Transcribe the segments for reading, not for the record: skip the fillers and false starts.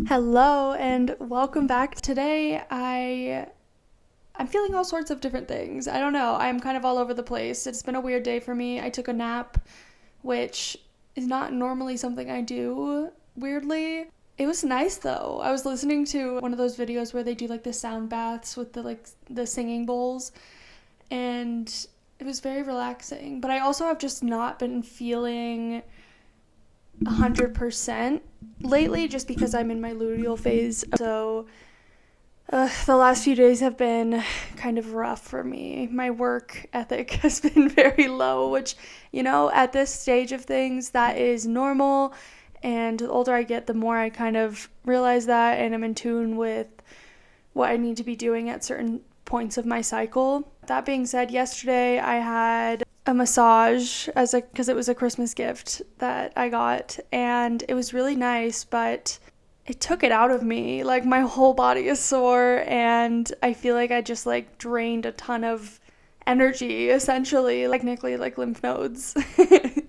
Hello and welcome back. Today I'm feeling all sorts of different things. I don't know. I'm kind of all over the place. It's been a weird day for me. I took a nap, which is not normally something I do, weirdly. It was nice though. I was listening to one of those videos where they do like the sound baths with the singing bowls, and it was very relaxing. But I also have just not been feeling 100% lately, just because I'm in my luteal phase. So the last few days have been kind of rough for me. My work ethic has been very low, which, at this stage of things, that is normal. And the older I get, the more I kind of realize that, and I'm in tune with what I need to be doing at certain points of my cycle. That being said, yesterday I had a massage because it was a Christmas gift that I got, and it was really nice, but it took it out of me. Like, my whole body is sore, and I feel like I just drained a ton of energy, essentially, technically lymph nodes.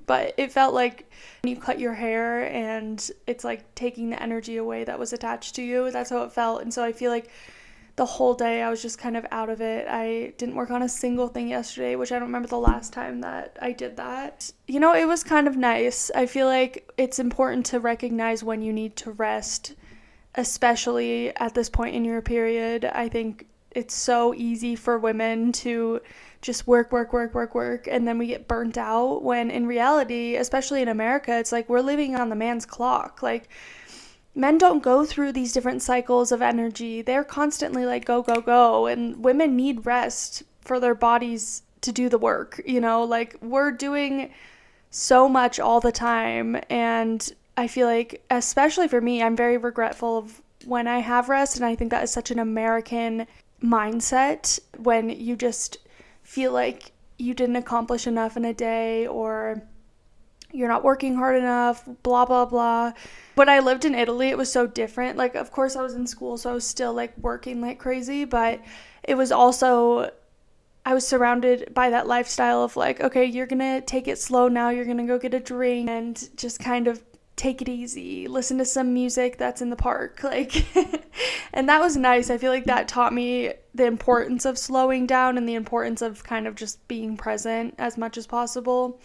But it felt like when you cut your hair and it's taking the energy away that was attached to you. That's how it felt. And so I feel like the whole day I was just kind of out of it. I didn't work on a single thing yesterday, which I don't remember the last time that I did that. It was kind of nice. I feel like it's important to recognize when you need to rest, especially at this point in your period. I think it's so easy for women to just work, and then we get burnt out, when in reality, especially in America, it's we're living on the man's clock. Men don't go through these different cycles of energy. They're constantly go, go, go. And women need rest for their bodies to do the work. We're doing so much all the time. And I feel like, especially for me, I'm very regretful of when I have rest. And I think that is such an American mindset, when you just feel like you didn't accomplish enough in a day, or you're not working hard enough, blah, blah, blah. When I lived in Italy, it was so different. Of course I was in school, so I was still working like crazy, but it was also, I was surrounded by that lifestyle of okay, you're gonna take it slow now, you're gonna go get a drink and just kind of take it easy, listen to some music that's in the park, and that was nice. I feel like that taught me the importance of slowing down and the importance of kind of just being present as much as possible.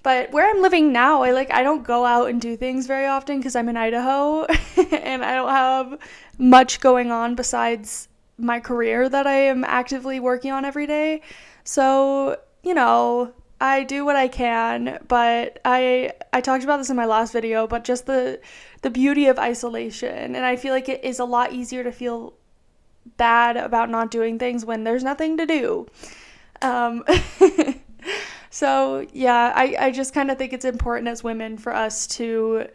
But where I'm living now, I don't go out and do things very often because I'm in Idaho and I don't have much going on besides my career that I am actively working on every day. So, I do what I can, but I talked about this in my last video, but just the beauty of isolation. And I feel like it is a lot easier to feel bad about not doing things when there's nothing to do. So, yeah, I just kind of think it's important as women for us to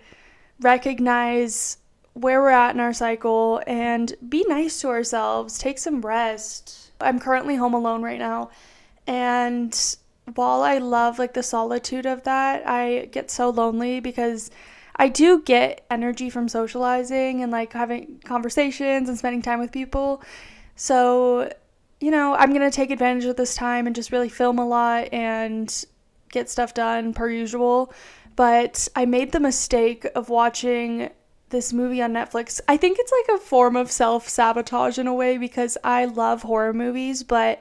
recognize where we're at in our cycle and be nice to ourselves, take some rest. I'm currently home alone right now, and while I love the solitude of that, I get so lonely because I do get energy from socializing and having conversations and spending time with people. So, I'm going to take advantage of this time and just really film a lot and get stuff done per usual. But I made the mistake of watching this movie on Netflix. I think it's a form of self-sabotage in a way, because I love horror movies, but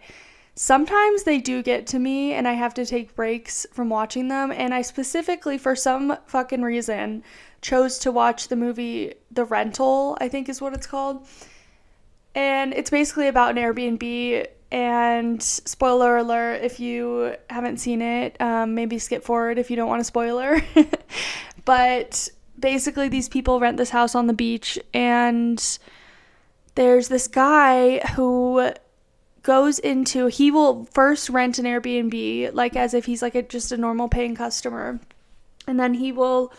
sometimes they do get to me and I have to take breaks from watching them. And I specifically, for some fucking reason, chose to watch the movie The Rental, I think is what it's called. And it's basically about an Airbnb, and spoiler alert, if you haven't seen it, maybe skip forward if you don't want a spoiler. But basically these people rent this house on the beach, and there's this guy who he will first rent an Airbnb, as if he's just a normal paying customer. And then he will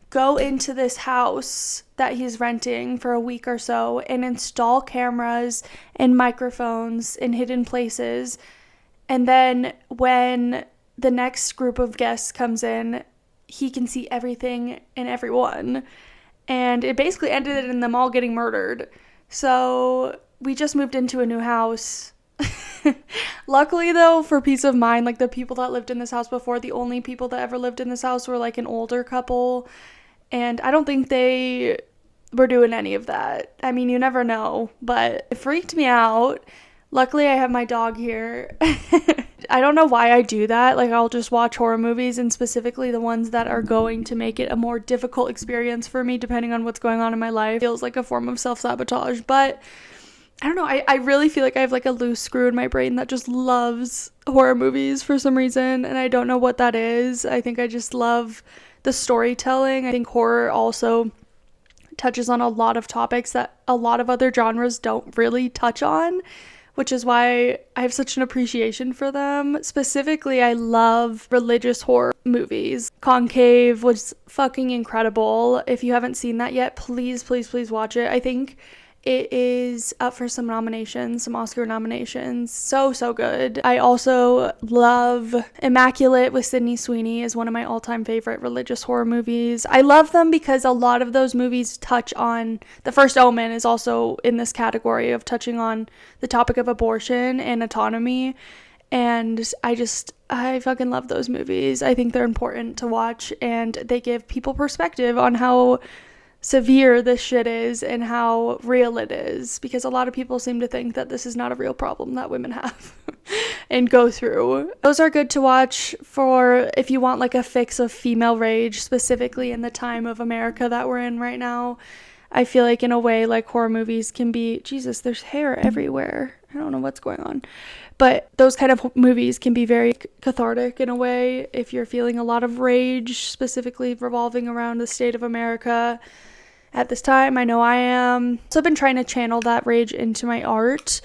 go into this house that he's renting for a week or so and install cameras and microphones in hidden places. And then when the next group of guests comes in, he can see everything and everyone. And it basically ended in them all getting murdered. So we just moved into a new house. Luckily though, for peace of mind, the people that lived in this house before, the only people that ever lived in this house were an older couple, and I don't think they we're doing any of that. I mean, you never know, but it freaked me out. Luckily, I have my dog here. I don't know why I do that. Like, I'll just watch horror movies, and specifically the ones that are going to make it a more difficult experience for me, depending on what's going on in my life. It feels like a form of self-sabotage, but I don't know. I really feel like I have like a loose screw in my brain that just loves horror movies for some reason, and I don't know what that is. I think I just love the storytelling. I think horror also touches on a lot of topics that a lot of other genres don't really touch on, which is why I have such an appreciation for them. Specifically, I love religious horror movies. Concave was fucking incredible. If you haven't seen that yet, please, please, please watch it. I think it is up for some nominations, some Oscar nominations. So, so good. I also love Immaculate with Sydney Sweeney is one of my all-time favorite religious horror movies. I love them because a lot of those movies touch on, The First Omen is also in this category of touching on the topic of abortion and autonomy. And I fucking love those movies. I think they're important to watch, and they give people perspective on how severe this shit is and how real it is, because a lot of people seem to think that this is not a real problem that women have and go through. Those are good to watch for if you want like a fix of female rage, specifically in the time of America that we're in right now. I feel like in a way like horror movies can be, Jesus, there's hair everywhere. I don't know what's going on. But those kind of movies can be very cathartic in a way if you're feeling a lot of rage, specifically revolving around the state of America at this time. I know I am. So I've been trying to channel that rage into my art.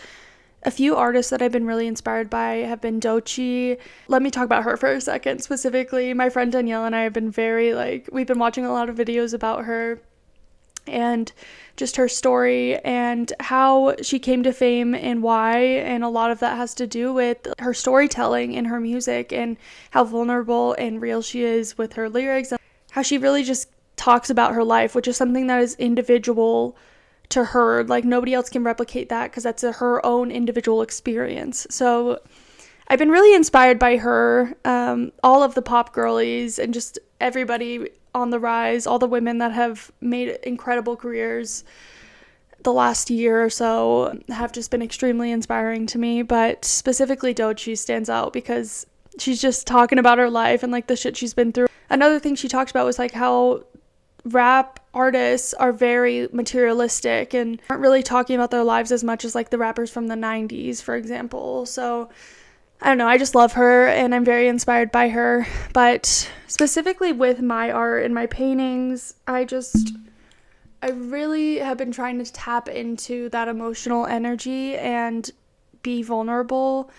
A few artists that I've been really inspired by have been Doechii. Let me talk about her for a second. Specifically, my friend Danielle and I have been we've been watching a lot of videos about her and just her story and how she came to fame and why, and a lot of that has to do with her storytelling and her music and how vulnerable and real she is with her lyrics, and how she really just talks about her life, which is something that is individual to her. Like, nobody else can replicate that because that's her own individual experience. So I've been really inspired by her, all of the pop girlies and just everybody on the rise, all the women that have made incredible careers the last year or so have just been extremely inspiring to me. But specifically Doechii stands out because she's just talking about her life and like the shit she's been through. Another thing she talked about was like how rap artists are very materialistic and aren't really talking about their lives as much as like the rappers from the 90s, for example. So I don't know, I just love her and I'm very inspired by her. But specifically with my art and my paintings, I really have been trying to tap into that emotional energy and be vulnerable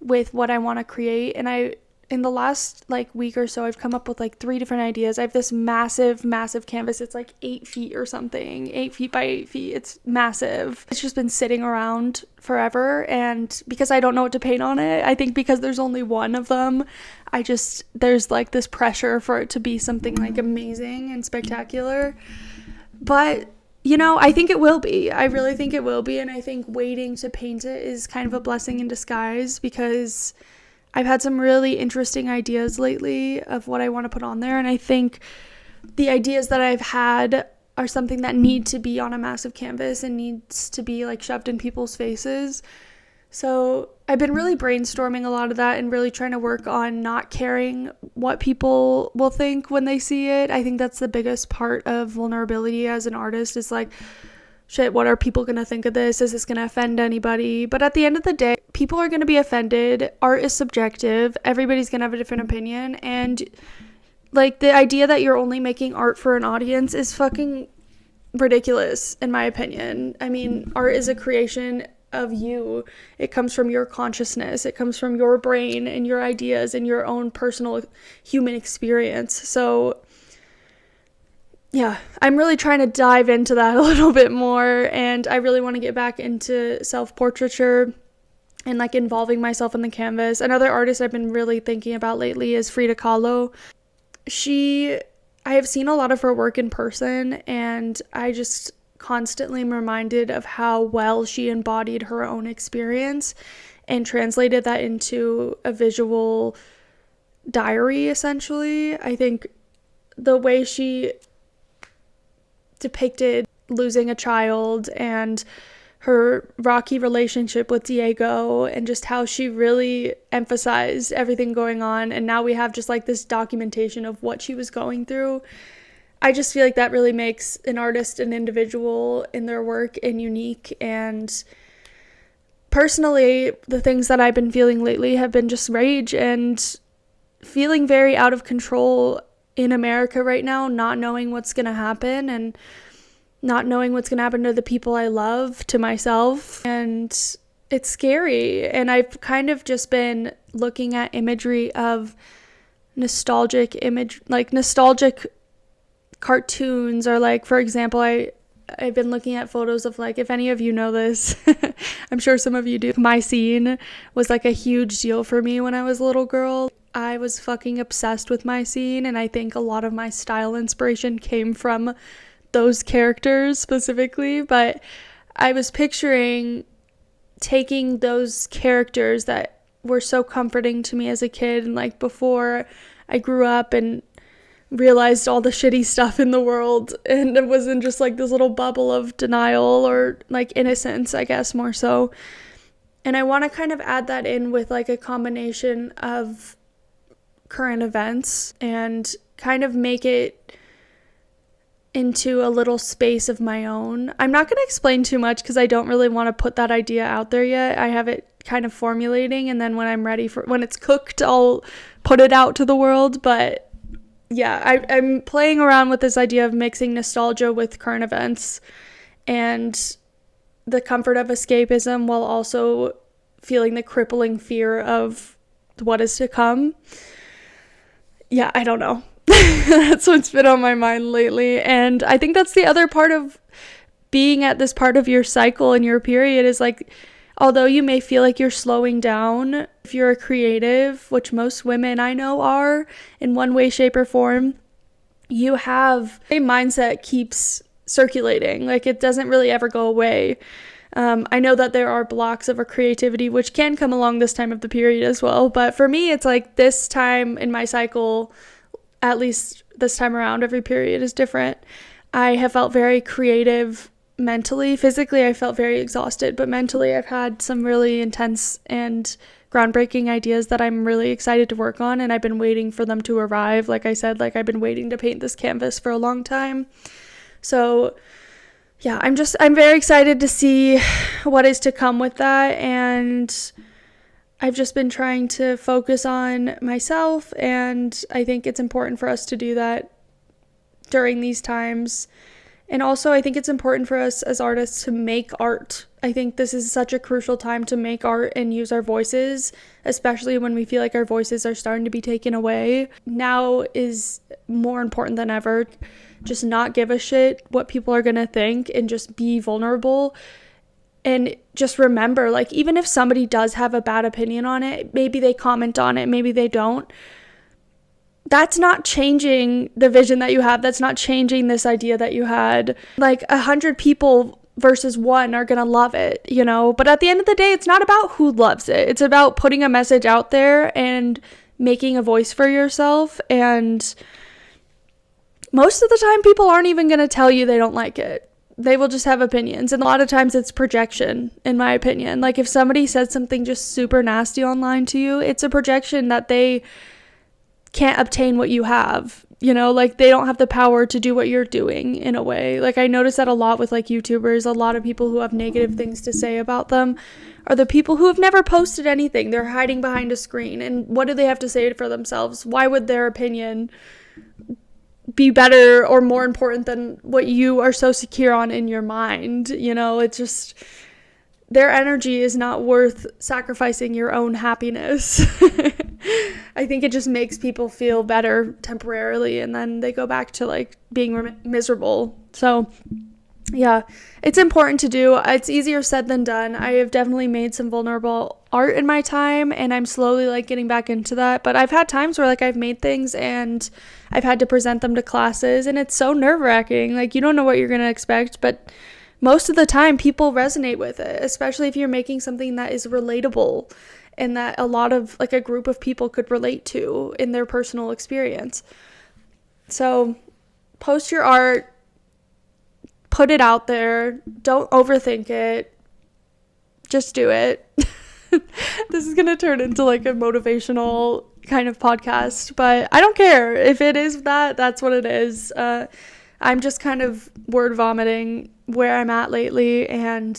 with what I want to create. And in the last like week or so, I've come up with like 3 different ideas. I have this massive canvas. It's like 8 feet or something, 8 feet by 8 feet. It's massive. It's just been sitting around forever. And because I don't know what to paint on it, I think because there's only one of them, there's like this pressure for it to be something like amazing and spectacular. But I think it will be. I really think it will be. And I think waiting to paint it is kind of a blessing in disguise, because I've had some really interesting ideas lately of what I want to put on there. And I think the ideas that I've had are something that need to be on a massive canvas and needs to be like shoved in people's faces. So I've been really brainstorming a lot of that and really trying to work on not caring what people will think when they see it. I think that's the biggest part of vulnerability as an artist, is like, shit, what are people going to think of this? Is this going to offend anybody? But at the end of the day, people are going to be offended. Art is subjective. Everybody's going to have a different opinion. And like, the idea that you're only making art for an audience is fucking ridiculous, in my opinion. I mean, art is a creation of you. It comes from your consciousness. It comes from your brain and your ideas and your own personal human experience. So yeah, I'm really trying to dive into that a little bit more, and I really want to get back into self-portraiture and like involving myself in the canvas. Another artist I've been really thinking about lately is Frida Kahlo. I have seen a lot of her work in person, and I just constantly am reminded of how well she embodied her own experience and translated that into a visual diary, essentially. I think the way she depicted losing a child and her rocky relationship with Diego, and just how she really emphasized everything going on. And now we have just like this documentation of what she was going through. I just feel like that really makes an artist an individual in their work and unique. And personally, the things that I've been feeling lately have been just rage and feeling very out of control in America right now, not knowing what's going to happen and not knowing what's going to happen to the people I love, to myself. And it's scary. And I've kind of just been looking at imagery of nostalgic cartoons, or like, for example, I've been looking at photos of, like, if any of you know this, I'm sure some of you do. My Scene was like a huge deal for me when I was a little girl. I was fucking obsessed with My Scene, and I think a lot of my style inspiration came from those characters specifically. But I was picturing taking those characters that were so comforting to me as a kid, and like before I grew up and realized all the shitty stuff in the world, and it wasn't just like this little bubble of denial or like innocence, I guess, more so. And I want to kind of add that in with like a combination of current events and kind of make it into a little space of my own. I'm not going to explain too much because I don't really want to put that idea out there yet. I have it kind of formulating, and then when I'm ready when it's cooked, I'll put it out to the world. But yeah, I'm playing around with this idea of mixing nostalgia with current events and the comfort of escapism, while also feeling the crippling fear of what is to come. Yeah, I don't know. That's what's been on my mind lately. And I think that's the other part of being at this part of your cycle and your period, is like, although you may feel like you're slowing down, if you're a creative, which most women I know are in one way, shape, or form, you have a mindset keeps circulating. Like, it doesn't really ever go away. I know that there are blocks of our creativity which can come along this time of the period as well. But for me, it's like this time in my cycle, at least this time around, every period is different. I have felt very creative mentally. Physically, I felt very exhausted, but mentally I've had some really intense and groundbreaking ideas that I'm really excited to work on, and I've been waiting for them to arrive. Like I said, like I've been waiting to paint this canvas for a long time. So yeah, I'm very excited to see what is to come with that. And I've just been trying to focus on myself, and I think it's important for us to do that during these times. And also, I think it's important for us as artists to make art. I think this is such a crucial time to make art and use our voices, especially when we feel like our voices are starting to be taken away. Now is more important than ever. Just not give a shit what people are going to think, and just be vulnerable. And just remember, like, even if somebody does have a bad opinion on it, maybe they comment on it, maybe they don't, that's not changing the vision that you have. That's not changing this idea that you had. Like, 100 people versus one are gonna love it, you know? But at the end of the day, it's not about who loves it. It's about putting a message out there and making a voice for yourself. And most of the time, people aren't even gonna tell you they don't like it. They will just have opinions. And a lot of times it's projection, in my opinion. Like, if somebody says something just super nasty online to you, it's a projection that they can't obtain what you have, you know? Like, they don't have the power to do what you're doing, in a way. Like, I notice that a lot with like YouTubers. A lot of people who have negative things to say about them are the people who have never posted anything. They're hiding behind a screen, and what do they have to say for themselves? Why would their opinion be better or more important than what you are so secure on in your mind? You know, it's just, their energy is not worth sacrificing your own happiness. I think it just makes people feel better temporarily, and then they go back to like being miserable. So yeah, it's important to do. It's easier said than done. I have definitely made some vulnerable art in my time, and I'm slowly like getting back into that. But I've had times where like I've made things and I've had to present them to classes, and it's so nerve-wracking. Like, you don't know what you're going to expect, but most of the time people resonate with it, especially if you're making something that is relatable and that a lot of like a group of people could relate to in their personal experience. So post your art, put it out there. Don't overthink it. Just do it. This is going to turn into like a motivational kind of podcast, but I don't care. If it is that, that's what it is. I'm just kind of word vomiting where I'm at lately, and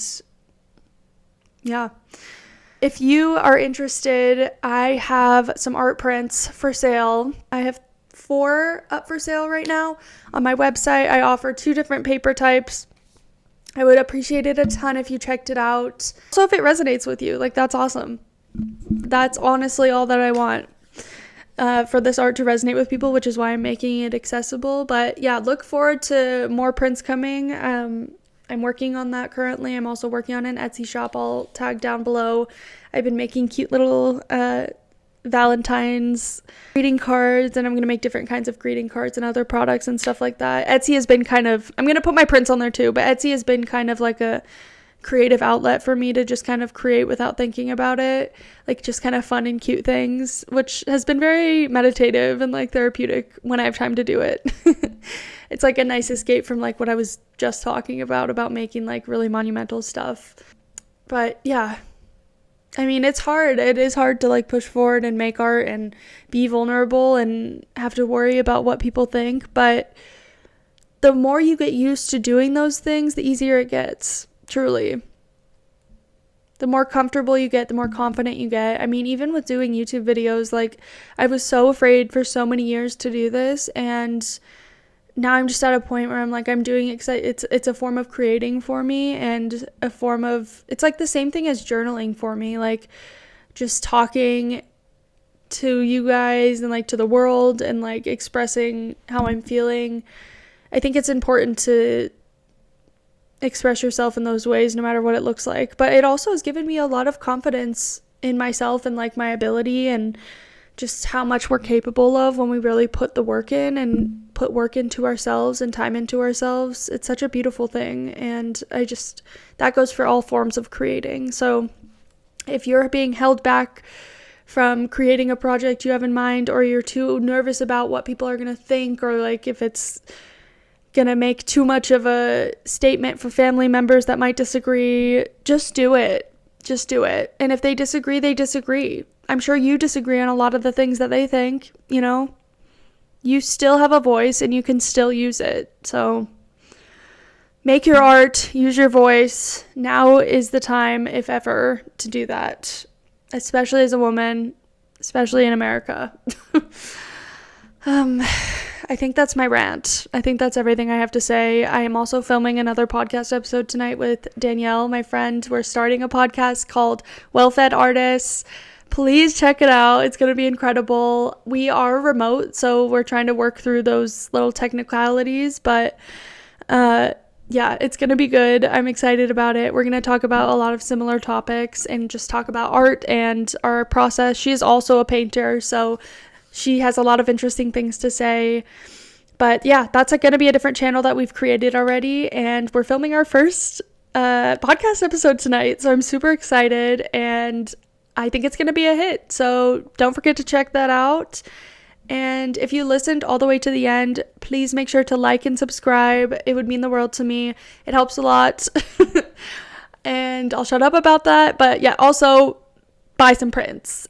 yeah. If you are interested, I have some art prints for sale. I have 4 up for sale right now on my website. I offer 2 different paper types. I would appreciate it a ton if you checked it out. So if it resonates with you, like, that's awesome. That's honestly all that I want, for this art to resonate with people, which is why I'm making it accessible. But yeah, look forward to more prints coming. I'm working on that currently. I'm also working on an Etsy shop. I'll tag down below. I've been making cute little Valentine's greeting cards, and I'm going to make different kinds of greeting cards and other products and stuff like that. Etsy has been kind of, I'm going to put my prints on there too, but Etsy has been kind of like a creative outlet for me to just kind of create without thinking about it, like just kind of fun and cute things, which has been very meditative and like therapeutic when I have time to do it. It's like a nice escape from like what I was just talking about making like really monumental stuff. But yeah, I mean, it's hard. It is hard to like push forward and make art and be vulnerable and have to worry about what people think. But the more you get used to doing those things, the easier it gets, truly. The more comfortable you get, the more confident you get. I mean, even with doing YouTube videos, like, I was so afraid for so many years to do this, and now I'm just at a point where I'm like, I'm doing it. It's a form of creating for me, and a form of, it's like the same thing as journaling for me, like just talking to you guys and like to the world and like expressing how I'm feeling. I think it's important to express yourself in those ways, no matter what it looks like. But it also has given me a lot of confidence in myself and like my ability, and just how much we're capable of when we really put the work in and put work into ourselves and time into ourselves. It's such a beautiful thing, and that goes for all forms of creating. So if you're being held back from creating a project you have in mind, or you're too nervous about what people are going to think, or like if it's going to make too much of a statement for family members that might disagree, just do it. Just do it. And if they disagree, they disagree. I'm sure you disagree on a lot of the things that they think, you know? You still have a voice and you can still use it. So make your art, use your voice. Now is the time, if ever, to do that. Especially as a woman, especially in America. I think that's my rant. I think that's everything I have to say. I am also filming another podcast episode tonight with Danielle, my friend. We're starting a podcast called Well-Fed Artists. Please check it out. It's going to be incredible. We are remote, so we're trying to work through those little technicalities, but yeah, it's going to be good. I'm excited about it. We're going to talk about a lot of similar topics and just talk about art and our process. She is also a painter, so she has a lot of interesting things to say. But yeah, that's going to be a different channel that we've created already, and we're filming our first podcast episode tonight, so I'm super excited, and I think it's going to be a hit. So don't forget to check that out. And if you listened all the way to the end, please make sure to like and subscribe. It would mean the world to me. It helps a lot. And I'll shut up about that. But yeah, also buy some prints.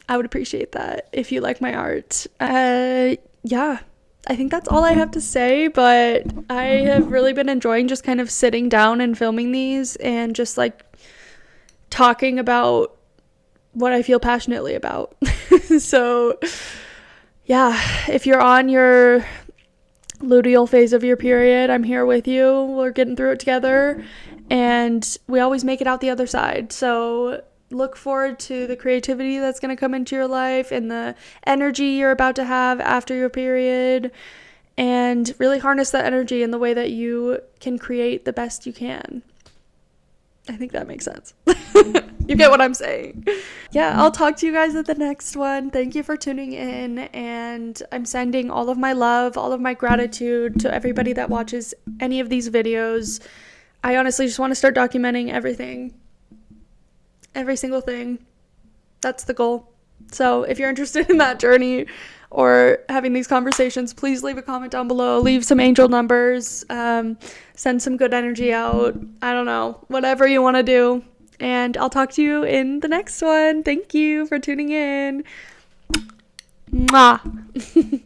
I would appreciate that if you like my art. Yeah, I think that's all I have to say. But I have really been enjoying just kind of sitting down and filming these and just like talking about what I feel passionately about. So yeah, if you're on your luteal phase of your period, I'm here with you. We're getting through it together, and we always make it out the other side. So look forward to the creativity that's going to come into your life and the energy you're about to have after your period, and really harness that energy in the way that you can create the best you can. I think that makes sense. You get what I'm saying. Yeah, I'll talk to you guys at the next one. Thank you for tuning in, and I'm sending all of my love, all of my gratitude to everybody that watches any of these videos. I honestly just want to start documenting everything. Every single thing. That's the goal. So if you're interested in that journey, or having these conversations, please leave a comment down below. Leave some angel numbers. Send some good energy out. I don't know. Whatever you want to do. And I'll talk to you in the next one. Thank you for tuning in. Mwah.